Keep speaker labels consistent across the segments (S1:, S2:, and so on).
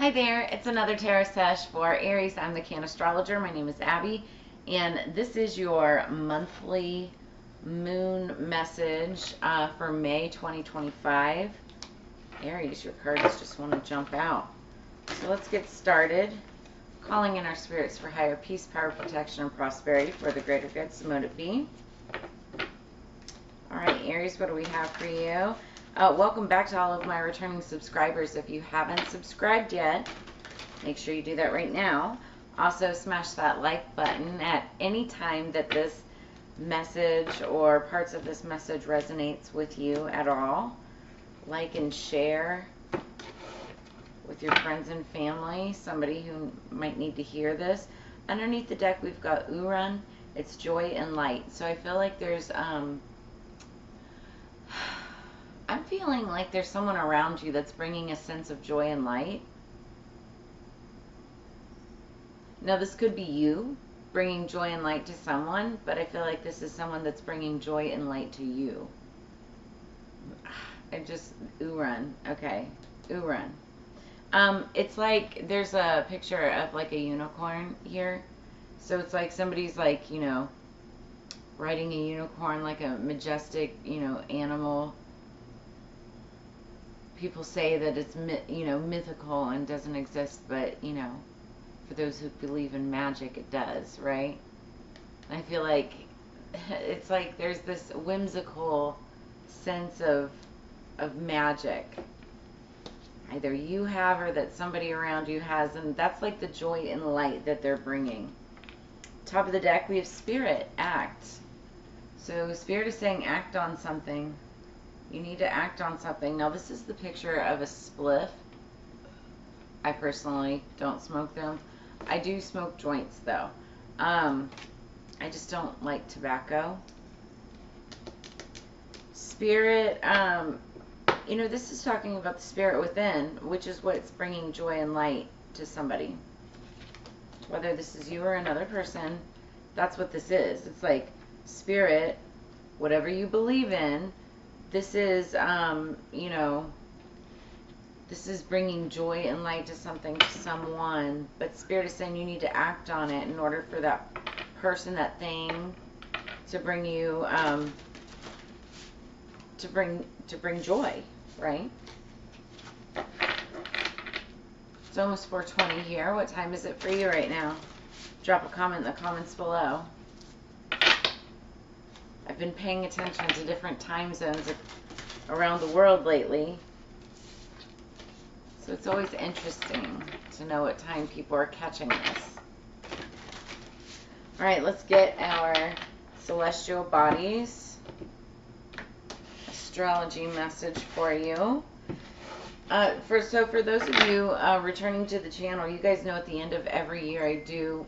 S1: Hi there, it's another tarot sesh for Aries. I'm the Can Astrologer. My name is Abby, and this is your monthly moon message for May 2025. Aries, your cards just want to jump out. So let's get started. Calling in our spirits for higher peace, power, protection, and prosperity for the greater good, so mote it be. All right, Aries, what do we have for you? Welcome back to all of my returning subscribers. If you haven't subscribed yet, make sure you do that right now. Also, smash that like button at any time that this message or parts of this message resonates with you at all. Like and share with your friends and family, somebody who might need to hear this. Underneath the deck, we've got Urun. It's joy and light. So I feel like there's I'm feeling like there's someone around you that's bringing a sense of joy and light. Now, this could be you bringing joy and light to someone, but I feel like this is someone that's bringing joy and light to you. Urun. Okay, Urun. It's like there's a picture of like a unicorn here. So it's like somebody's like, you know, riding a unicorn, like a majestic, you know, animal. People say that it's, you know, mythical and doesn't exist, but, you know, for those who believe in magic, it does, right? I feel like it's like there's this whimsical sense of magic. Either you have or that somebody around you has, and that's like the joy and light that they're bringing. Top of the deck, we have Spirit, act. So Spirit is saying act on something. You need to act on something. Now, this is the picture of a spliff. I personally don't smoke them. I do smoke joints, though. I just don't like tobacco. Spirit, you know, this is talking about the spirit within, which is what's bringing joy and light to somebody. Whether this is you or another person, that's what this is. It's like spirit, whatever you believe in. This is, you know, this is bringing joy and light to something, to someone. But Spirit is saying you need to act on it in order for that person, that thing, to bring you, to bring joy, right? It's almost 4:20 here. What time is it for you right now? Drop a comment in the comments below. I've been paying attention to different time zones around the world lately. So it's always interesting to know what time people are catching this. All right, let's get our celestial bodies astrology message for you. For those of you returning to the channel, you guys know at the end of every year I do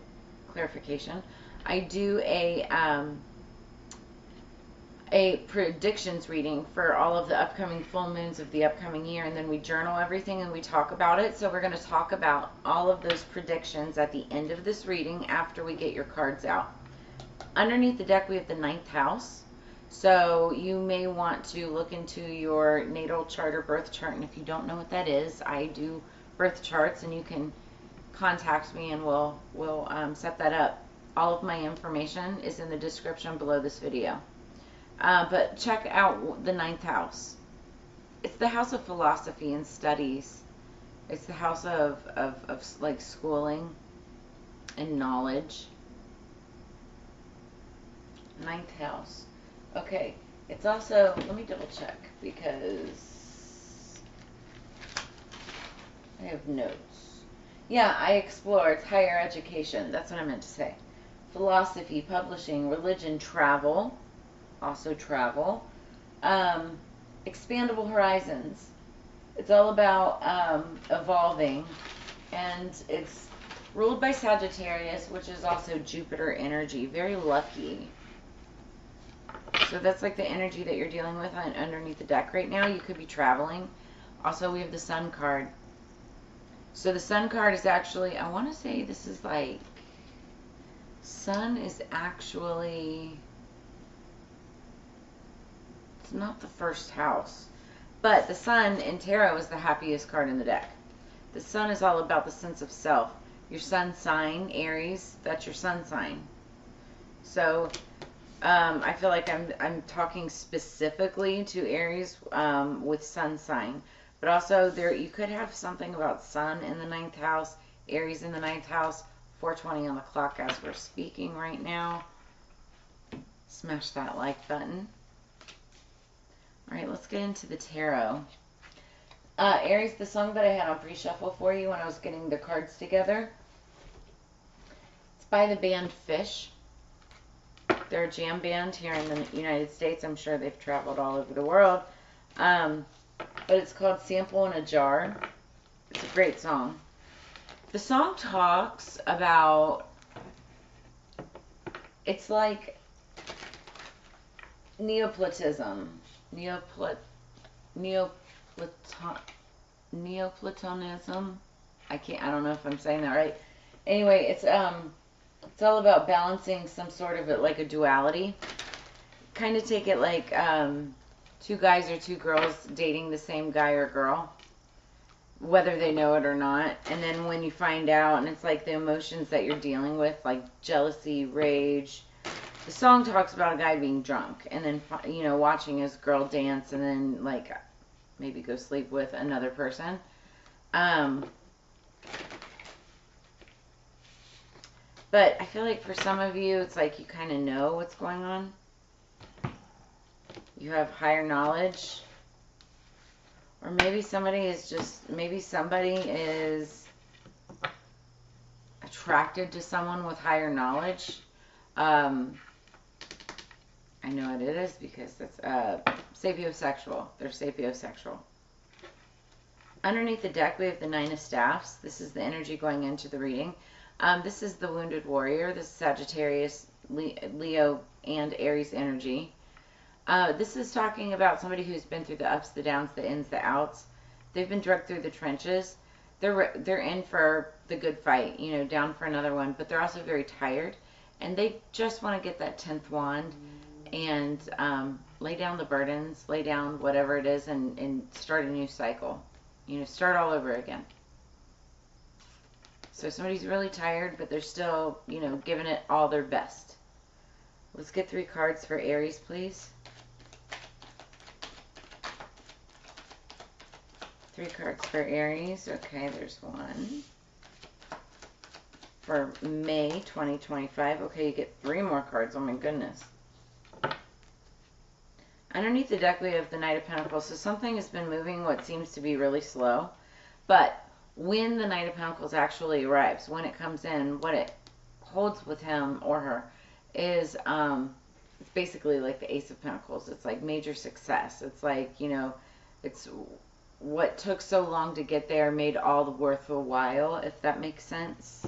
S1: a predictions reading for all of the upcoming full moons of the upcoming year, and then we journal everything and we talk about it. So we're going to talk about all of those predictions at the end of this reading after we get your cards out. Underneath the deck, we have the 9th house. So you may want to look into your natal chart or birth chart, and if you don't know what that is, I do birth charts, and you can contact me and we'll set that up. All of my information is in the description below this video. But check out the 9th house. It's the house of philosophy and studies. It's the house of like schooling and knowledge. 9th house. Okay. It's also, let me double check because I have notes. Yeah, I explore. It's higher education. That's what I meant to say. Philosophy, publishing, religion, travel. Also travel. Expandable horizons. It's all about evolving, and it's ruled by Sagittarius, which is also Jupiter energy. Very lucky. So that's like the energy that you're dealing with underneath the deck right now. You could be traveling. Also, we have the Sun card. So the Sun card is actually, I want to say this is like, Sun is actually, not the first house, but the Sun in tarot is the happiest card in the deck. The sun is all about the sense of self. Your sun sign, Aries, that's your sun sign. So I feel like I'm talking specifically to Aries with sun sign. But also there you could have something about sun in the 9th house, Aries in the 9th house, 4:20 on the clock as we're speaking right now. Smash that like button. All right, let's get into the tarot. Aries, the song that I had on pre-shuffle for you when I was getting the cards together, it's by the band Fish. They're a jam band here in the United States. I'm sure they've traveled all over the world. But it's called Sample in a Jar. It's a great song. The song talks about, it's like Neoplatonism. Neoplatonism. I don't know if I'm saying that right. Anyway, it's all about balancing some sort of like a duality. Kind of take it like two guys or two girls dating the same guy or girl, whether they know it or not. And then when you find out, and it's like the emotions that you're dealing with, like jealousy, rage. The song talks about a guy being drunk and then, you know, watching his girl dance and then, like, maybe go sleep with another person. But I feel like for some of you, it's like you kind of know what's going on. You have higher knowledge. Or maybe somebody is attracted to someone with higher knowledge. I know what it is because that's sapiosexual. They're sapiosexual. Underneath the deck, we have the Nine of Staffs. This is the energy going into the reading. This is the Wounded Warrior. This is Sagittarius, Leo, and Aries energy. This is talking about somebody who's been through the ups, the downs, the ins, the outs. They've been dragged through the trenches. They're in for the good fight, you know, down for another one, but they're also very tired, and they just want to get that 10th wand and lay down the burdens, lay down whatever it is, and start a new cycle. You know, start all over again. So somebody's really tired, but they're still, you know, giving it all their best. Let's get 3 cards for Aries, please. 3 cards for Aries. Okay, there's 1. For May 2025. Okay, you get 3 more cards. Oh my goodness. Underneath the deck, we have the Knight of Pentacles. So something has been moving what seems to be really slow. But when the Knight of Pentacles actually arrives, when it comes in, what it holds with him or her is it's basically like the Ace of Pentacles. It's like major success. It's like, you know, it's what took so long to get there made all the worth a while, if that makes sense.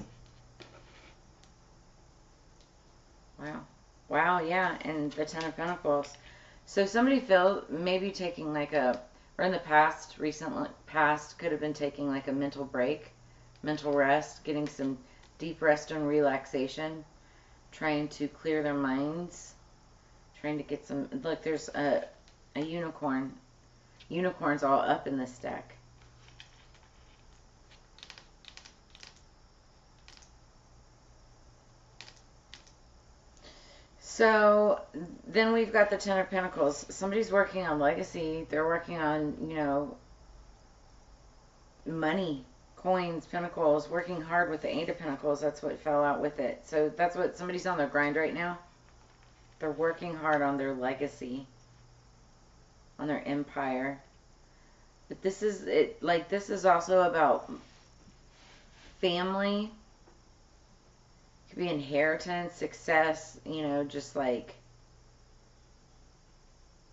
S1: Wow. Wow, yeah, and the Ten of Pentacles. So somebody maybe taking like or in the past, could have been taking like a mental break, mental rest, getting some deep rest and relaxation, trying to clear their minds, trying to get some, look, there's a unicorn. Unicorn's all up in this deck. So then we've got the Ten of Pentacles. Somebody's working on legacy. They're working on, you know, money, coins, pentacles, working hard with the Eight of Pentacles. That's what fell out with it. So that's what somebody's on their grind right now. They're working hard on their legacy, on their empire. But this is it. Like, this is also about family. Could be inheritance, success, you know, just like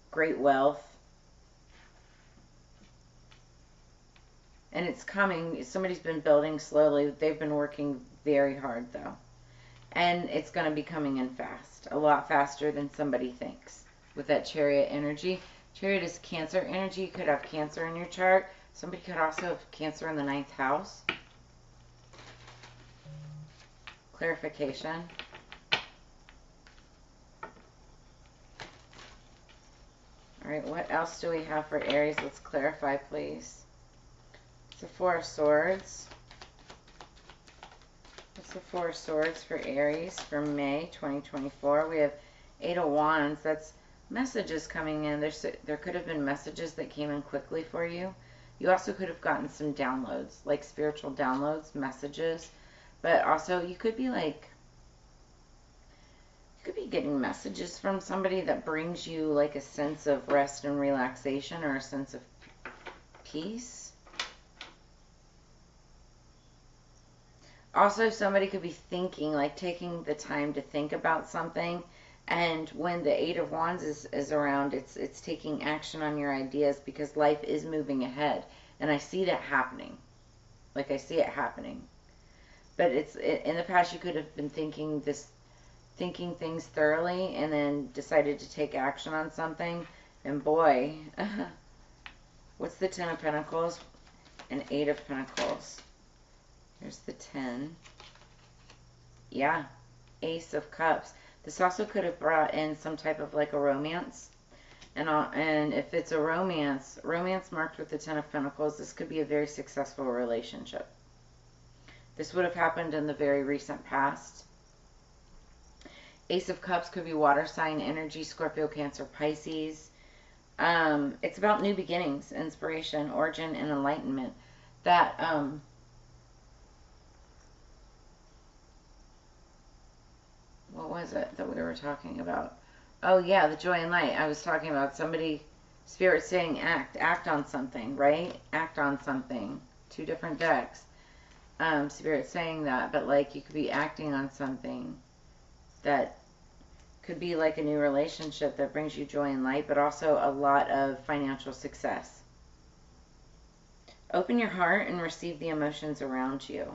S1: great wealth. And it's coming. Somebody's been building slowly. They've been working very hard, though. And it's going to be coming in fast. A lot faster than somebody thinks with that Chariot energy. Chariot is Cancer energy. You could have Cancer in your chart. Somebody could also have Cancer in the 9th house. Clarification. All right, what else do we have for Aries? Let's clarify, please. It's the Four of Swords. What's the Four of Swords for Aries for May 2024? We have Eight of Wands. That's messages coming in. There could have been messages that came in quickly for you. You also could have gotten some downloads, like spiritual downloads, messages. But also you could be getting messages from somebody that brings you like a sense of rest and relaxation, or a sense of peace. Also, somebody could be thinking, like taking the time to think about something, and when the Eight of Wands is around, it's taking action on your ideas, because life is moving ahead, and I see that happening. Like, I see it happening. But in the past, you could have been thinking things thoroughly, and then decided to take action on something, and boy, what's the Ten of Pentacles and Eight of Pentacles? Here's the 10. Yeah, Ace of Cups. This also could have brought in some type of like a romance. And if it's a romance marked with the Ten of Pentacles, this could be a very successful relationship. This would have happened in the very recent past. Ace of Cups could be water sign energy, Scorpio, Cancer, Pisces. It's about new beginnings, inspiration, origin, and enlightenment. That, what was it that we were talking about? Oh, yeah, the joy and light. I was talking about somebody, Spirit saying act on something, right? Act on something. Two different decks. Spirit saying that, but like you could be acting on something that could be like a new relationship that brings you joy and light, but also a lot of financial success. Open your heart and receive the emotions around you.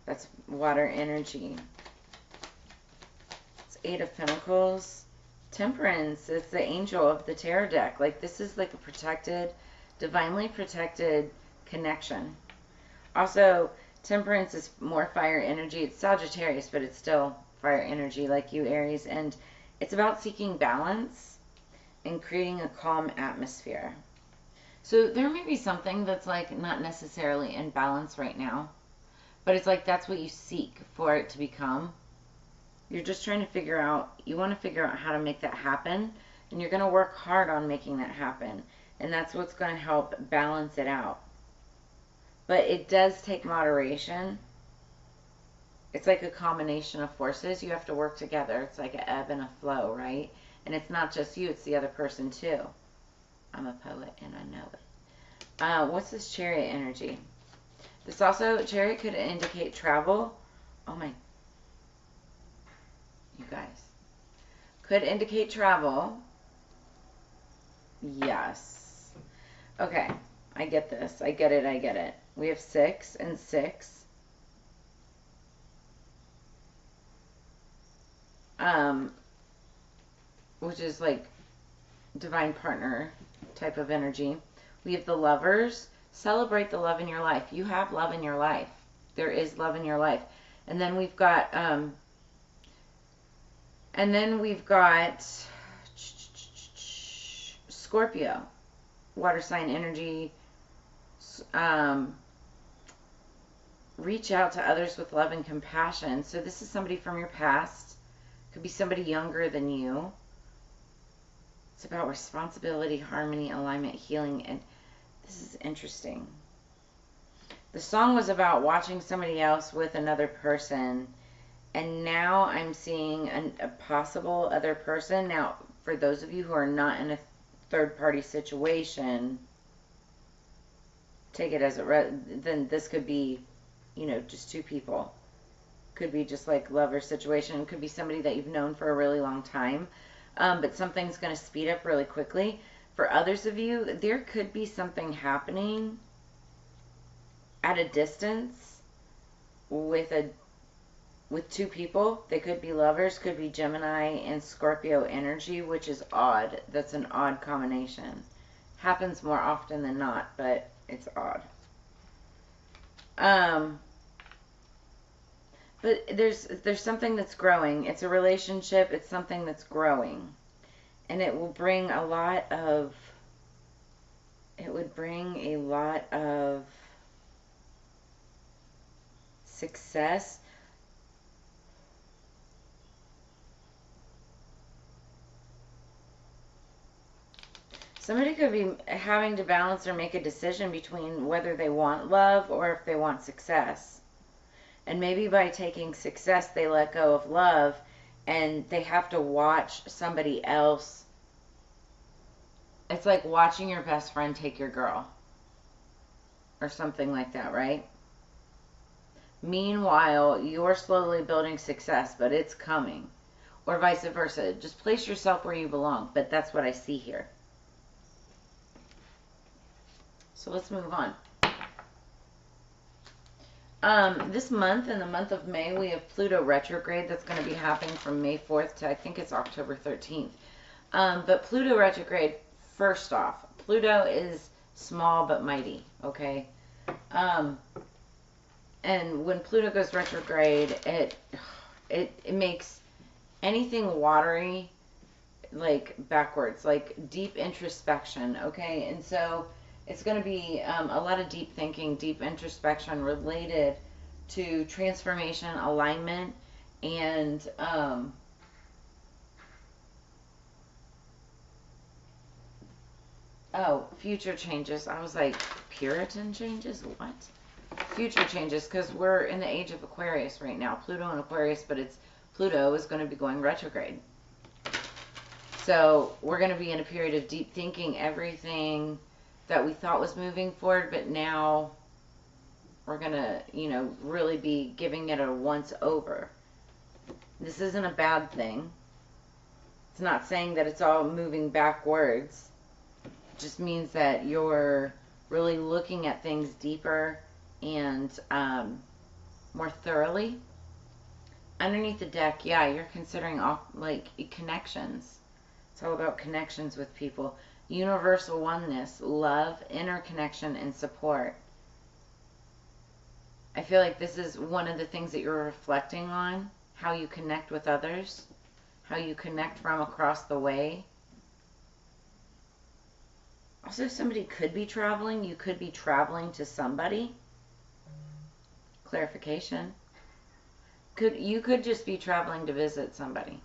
S1: That's water energy. Eight of Pentacles, Temperance. It's the angel of the tarot deck. Like, this is like a protected, divinely protected connection. Also, Temperance is more fire energy. It's Sagittarius, but it's still fire energy like you, Aries. And it's about seeking balance and creating a calm atmosphere. So there may be something that's like not necessarily in balance right now, but it's like that's what you seek for it to become. You're just trying to figure out, you want to figure out how to make that happen, and you're going to work hard on making that happen. And that's what's going to help balance it out. But it does take moderation. It's like a combination of forces. You have to work together. It's like an ebb and a flow, right? And it's not just you, it's the other person too. I'm a poet and I know it. What's this Chariot energy? This also, Chariot could indicate travel. Oh my, you guys. Could indicate travel. Yes. Okay, I get this. I get it, I get it. We have 6 and 6. Which is like divine partner type of energy. We have the Lovers. Celebrate the love in your life. You have love in your life. There is love in your life. And then we've got Scorpio, water sign energy. Reach out to others with love and compassion. So this is somebody from your past. Could be somebody younger than you. It's about responsibility, harmony, alignment, healing, and this is interesting. The song was about watching somebody else with another person, and now I'm seeing a possible other person. Now, for those of you who are not in a third-party situation, take it as then this could be, you know, just two people. Could be just like lover situation. Could be somebody that you've known for a really long time. But something's going to speed up really quickly. For others of you, there could be something happening at a distance with two people. They could be lovers, could be Gemini and Scorpio energy, which is odd. That's an odd combination. Happens more often than not, but it's odd. But there's something that's growing. It's a relationship. It's something that's growing. And it will bring a lot of it would bring a lot of success. Somebody could be having to balance or make a decision between whether they want love or if they want success. And maybe by taking success, they let go of love, and they have to watch somebody else. It's like watching your best friend take your girl or something like that, right? Meanwhile, you're slowly building success, but it's coming. Or vice versa. Just place yourself where you belong. But that's what I see here. So let's move on. This month, in the month of May, we have Pluto retrograde that's going to be happening from May 4th to, I think it's October 13th. But Pluto retrograde, first off, Pluto is small but mighty, okay? And when Pluto goes retrograde, it makes anything watery, like, backwards, like deep introspection, okay? And so it's going to be a lot of deep thinking, deep introspection related to transformation, alignment, and future changes. I was like, Puritan changes? What? Future changes, because we're in the age of Aquarius right now. Pluto in Aquarius, but Pluto is going to be going retrograde. So we're going to be in a period of deep thinking, everything that we thought was moving forward, but now we're going to, really be giving it a once over. This isn't a bad thing. It's not saying that it's all moving backwards. It just means that you're really looking at things deeper and more thoroughly. Underneath the deck, yeah, you're considering all, like, connections. It's all about connections with people. Universal oneness, love, interconnection, and support. I feel like this is one of the things that you're reflecting on, how you connect with others, how you connect from across the way. Also, somebody could be traveling. You could be traveling to somebody. Clarification. You could just be traveling to visit somebody.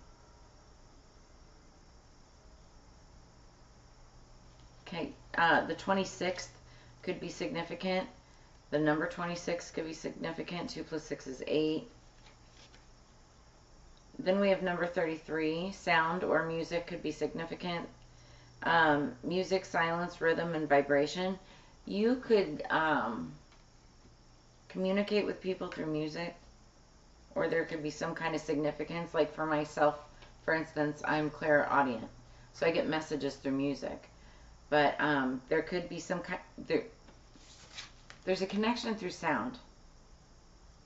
S1: Okay, the 26th could be significant. The number 26 could be significant. 2 plus 6 is 8. Then we have number 33. Sound or music could be significant. Music, silence, rhythm, and vibration. You could communicate with people through music, or there could be some kind of significance. Like for myself, for instance, I'm clairaudient, so I get messages through music. But there could be some kind. There's a connection through sound,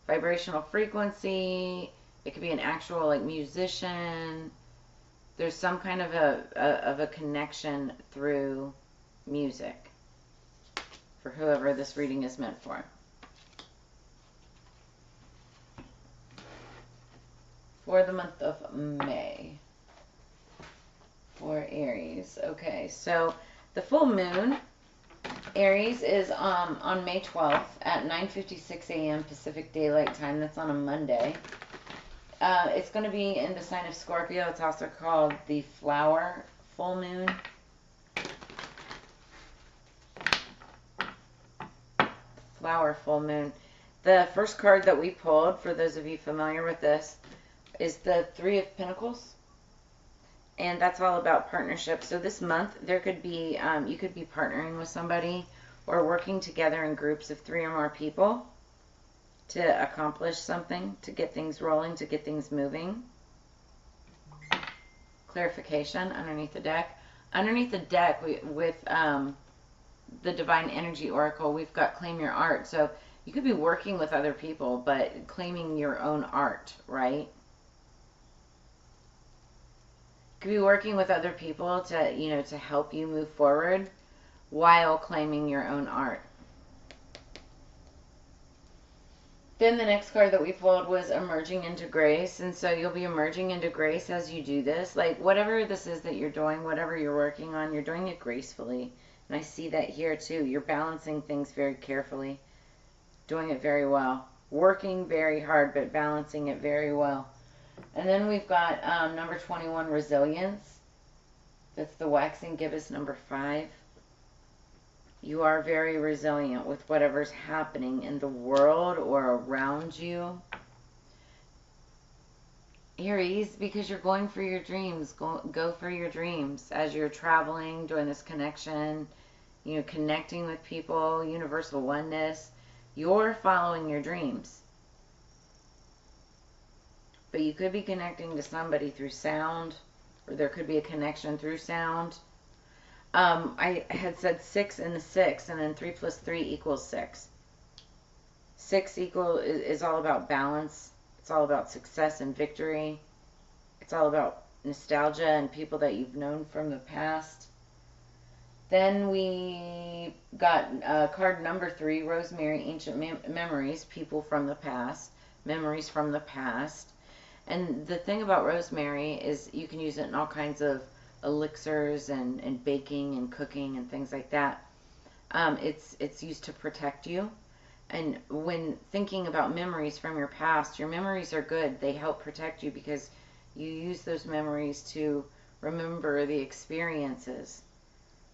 S1: vibrational frequency. It could be an actual like musician. There's some kind of a connection through music for whoever this reading is meant for. For the month of May, for Aries. Okay, so the full moon, Aries, is on May 12th at 9:56 a.m. Pacific Daylight Time. That's on a Monday. It's going to be in the sign of Scorpio. It's also called the flower full moon. Flower full moon. The first card that we pulled, for those of you familiar with this, is the Three of Pentacles. And that's all about partnership. So this month, there could be, you could be partnering with somebody or working together in groups of 3 or more people to accomplish something, to get things rolling, to get things moving. Clarification underneath the deck. Underneath the deck, with the Divine Energy Oracle, we've got Claim Your Art. So you could be working with other people, but claiming your own art, right? Could be working with other people to, to help you move forward while claiming your own art. Then the next card that we pulled was Emerging into Grace. And so you'll be emerging into grace as you do this. Like whatever this is that you're doing, whatever you're working on, you're doing it gracefully. And I see that here too. You're balancing things very carefully, doing it very well, working very hard, but balancing it very well. And then we've got number 21, resilience. That's the waxing gibbous, number 5. You are very resilient with whatever's happening in the world or around you. Aries, because you're going for your dreams. Go for your dreams as you're traveling, doing this connection, you know, connecting with people, universal oneness. You're following your dreams. But you could be connecting to somebody through sound, or there could be a connection through sound. I had said 6 and the 6, and then 3 plus 3 equals 6. 6 is all about balance. It's all about success and victory. It's all about nostalgia and people that you've known from the past. Then we got card number 3, Rosemary, ancient memories, people from the past, memories from the past. And the thing about rosemary is you can use it in all kinds of elixirs and baking and cooking and things like that. It's used to protect you. And when thinking about memories from your past, your memories are good. They help protect you because you use those memories to remember the experiences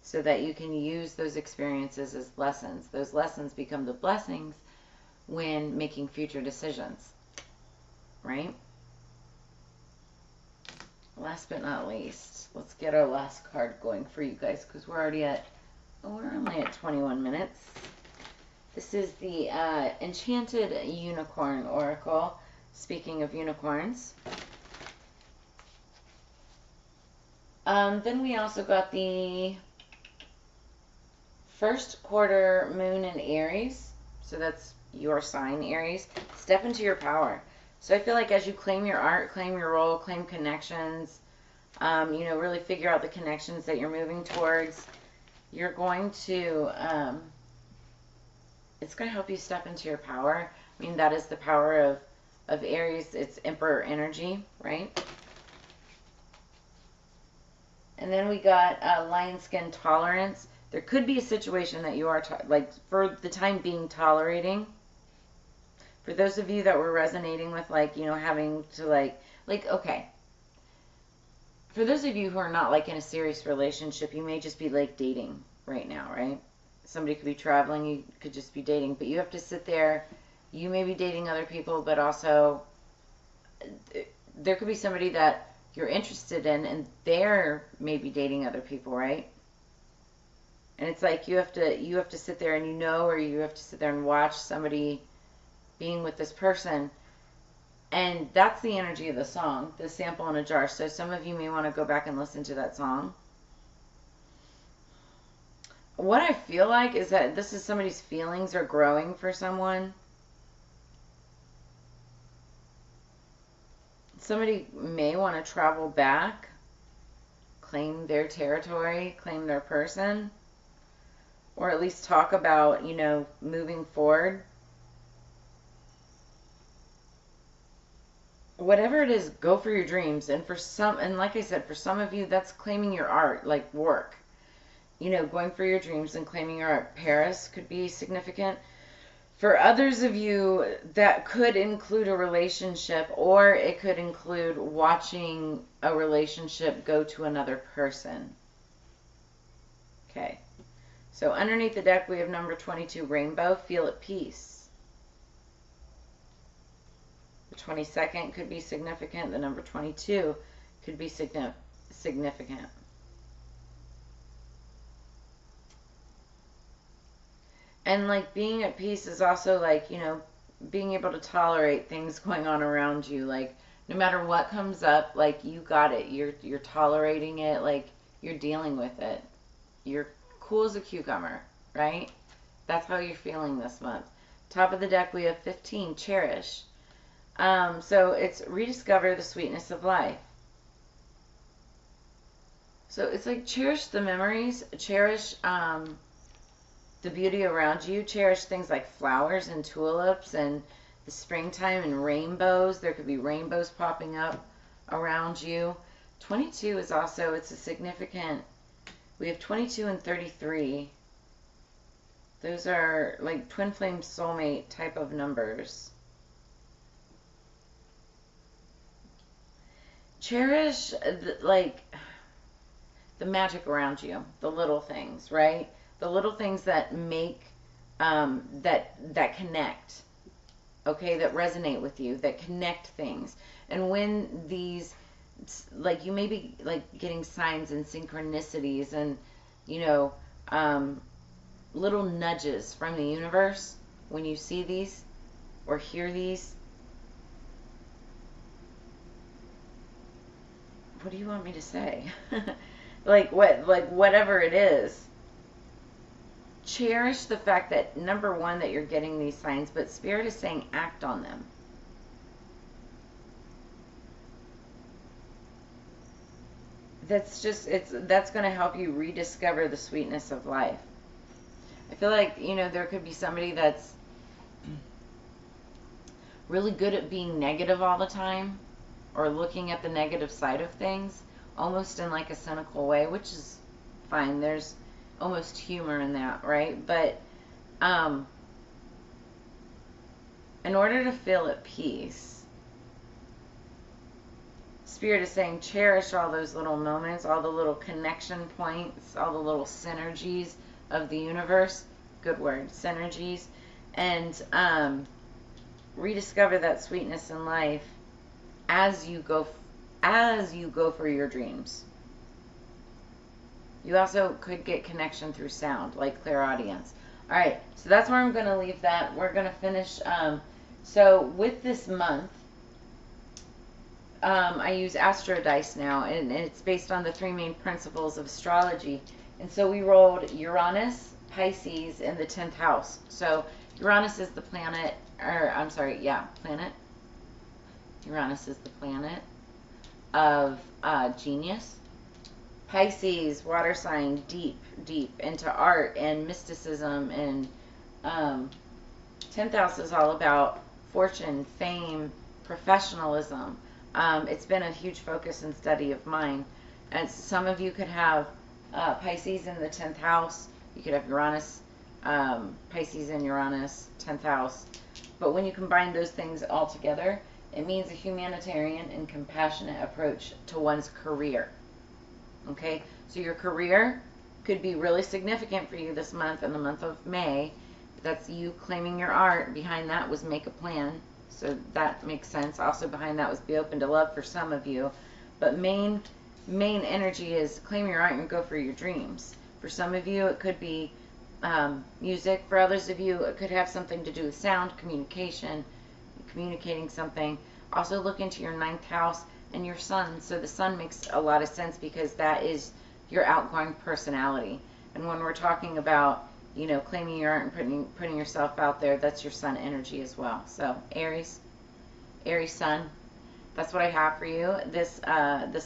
S1: so that you can use those experiences as lessons. Those lessons become the blessings when making future decisions, right? Last but not least, let's get our last card going for you guys because we're only at 21 minutes. This is the Enchanted Unicorn Oracle. Speaking of unicorns. Then we also got the first quarter moon in Aries. So that's your sign, Aries. Step into your power. So I feel like as you claim your art, claim your role, claim connections, you know, really figure out the connections that you're moving towards, you're going to... it's going to help you step into your power. I mean, that is the power of Aries. It's Emperor energy, right? And then we got lion skin tolerance. There could be a situation that you are, like, for the time being, tolerating. For those of you that were resonating with, like, you know, having to, like, okay. For those of you who are not, like, in a serious relationship, you may just be, like, dating right now, right? Somebody could be traveling, you could just be dating, but you have to sit there. You may be dating other people, but also there could be somebody that you're interested in, and they're maybe dating other people, right? And it's like you have to sit there and or you have to sit there and watch somebody being with this person. And that's the energy of the song, the sample in a jar. So some of you may want to go back and listen to that song. What I feel like is that this is somebody's feelings are growing for someone. Somebody may want to travel back, claim their territory, claim their person, or at least talk about, you know, moving forward. Whatever it is, go for your dreams. And for some, and like I said, for some of you, that's claiming your art, like work. You know, going for your dreams and claiming your art. Paris could be significant. For others of you, that could include a relationship, or it could include watching a relationship go to another person. Okay. So underneath the deck, we have number 22, Rainbow. Feel at peace. The 22nd could be significant. The number 22 could be significant. And, like, being at peace is also, like, you know, being able to tolerate things going on around you. Like, no matter what comes up, like, you got it. You're tolerating it. Like, you're dealing with it. You're cool as a cucumber, right? That's how you're feeling this month. Top of the deck, we have 15, Cherish. So it's rediscover the sweetness of life. So it's like cherish the memories. Cherish... the beauty around you. Cherish things like flowers and tulips and the springtime and rainbows. There could be rainbows popping up around you. 22 is also, it's a significant, We have 22 and 33. Those are like Twinflame Soulmate type of numbers. Cherish, like, the magic around you, the little things, right? The little things that make, that connect, okay, that resonate with you, that connect things. And when these, like, you may be, like, getting signs and synchronicities and, you know, little nudges from the universe when you see these or hear these. What do you want me to say? Like whatever it is. Cherish the fact that, number one, that you're getting these signs, but Spirit is saying act on them. That's going to help you rediscover the sweetness of life. I feel like, you know, there could be somebody that's really good at being negative all the time, or looking at the negative side of things, almost in like a cynical way, which is fine. There's almost humor in that, right? But in order to feel at peace, Spirit is saying cherish all those little moments, all the little connection points, all the little synergies of the universe. Good word, synergies. And rediscover that sweetness in life as you go for your dreams. You also could get connection through sound, like clairaudience. All right, so that's where I'm going to leave that. We're going to finish. So with this month, I use Astro Dice now, and it's based on the 3 main principles of astrology. And so we rolled Uranus, Pisces in the 10th house. So Uranus is the planet, planet. Uranus is the planet of genius. Pisces, water sign, deep into art and mysticism. And 10th house is all about fortune, fame, professionalism. It's been a huge focus and study of mine. And some of you could have Pisces in the 10th house. You could have Uranus, Pisces and Uranus, 10th house. But when you combine those things all together, it means a humanitarian and compassionate approach to one's career. Okay? So your career could be really significant for you this month, in the month of May. That's you claiming your art. Behind that was make a plan. So that makes sense. Also behind that was be open to love for some of you. But main energy is claim your art and go for your dreams. For some of you, it could be music. For others of you, it could have something to do with sound, communication, communicating something. Also look into your 9th house and your sun. So the sun makes a lot of sense because that is your outgoing personality. And when we're talking about, you know, claiming your art and putting yourself out there, that's your sun energy as well. So Aries sun, that's what I have for you this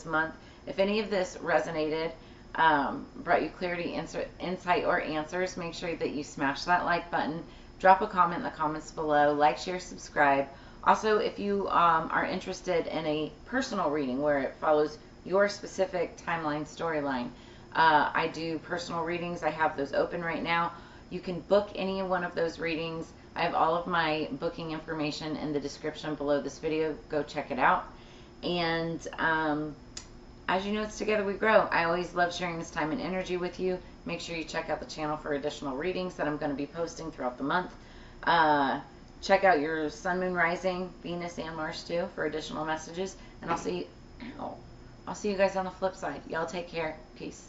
S1: month. If any of this resonated, brought you clarity, insight, or answers, make sure that you smash that like button. Drop a comment in the comments below. Like, share, subscribe. Also, if you are interested in a personal reading where it follows your specific timeline, storyline, I do personal readings. I have those open right now. You can book any one of those readings. I have all of my booking information in the description below this video. Go check it out. And as you know, it's together we grow. I always love sharing this time and energy with you. Make sure you check out the channel for additional readings that I'm going to be posting throughout the month. Check out your sun, moon, rising, Venus, and Mars too for additional messages. And I'll see you guys on the flip side. Y'all take care. Peace.